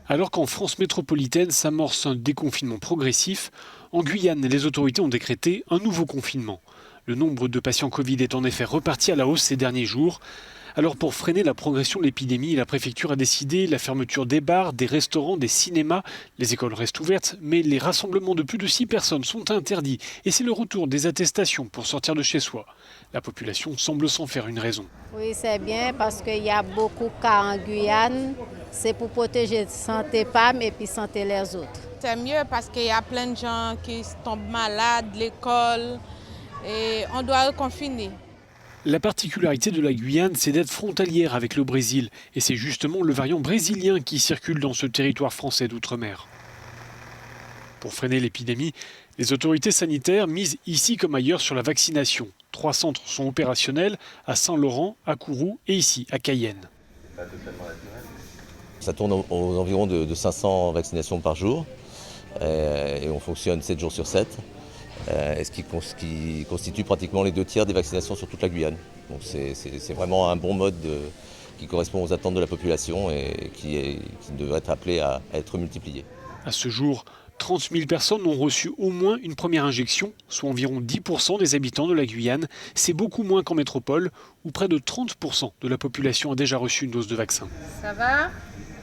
Alors qu'en France métropolitaine s'amorce un déconfinement progressif, en Guyane, les autorités ont décrété un nouveau confinement. Le nombre de patients Covid est en effet reparti à la hausse ces derniers jours. Alors pour freiner la progression de l'épidémie, la préfecture a décidé la fermeture des bars, des restaurants, des cinémas. Les écoles restent ouvertes, mais les rassemblements de plus de 6 personnes sont interdits. Et c'est le retour des attestations pour sortir de chez soi. La population semble s'en faire une raison. Oui, c'est bien parce qu'il y a beaucoup de cas en Guyane. C'est pour protéger la santé PAM et puis santé les autres. C'est mieux parce qu'il y a plein de gens qui tombent malades, l'école, et on doit reconfiner. La particularité de la Guyane, c'est d'être frontalière avec le Brésil. Et c'est justement le variant brésilien qui circule dans ce territoire français d'outre-mer. Pour freiner l'épidémie, les autorités sanitaires misent ici comme ailleurs sur la vaccination. 3 centres sont opérationnels à Saint-Laurent, à Kourou et ici à Cayenne. Ça tourne aux environs de 500 vaccinations par jour et on fonctionne 7 jours sur 7. Ce qui constitue pratiquement les 2 tiers des vaccinations sur toute la Guyane. Donc c'est vraiment un bon mode qui correspond aux attentes de la population et qui devrait être appelé à être multiplié. À ce jour, 30 000 personnes ont reçu au moins une première injection, soit environ 10% des habitants de la Guyane. C'est beaucoup moins qu'en métropole, où près de 30% de la population a déjà reçu une dose de vaccin. Ça va ?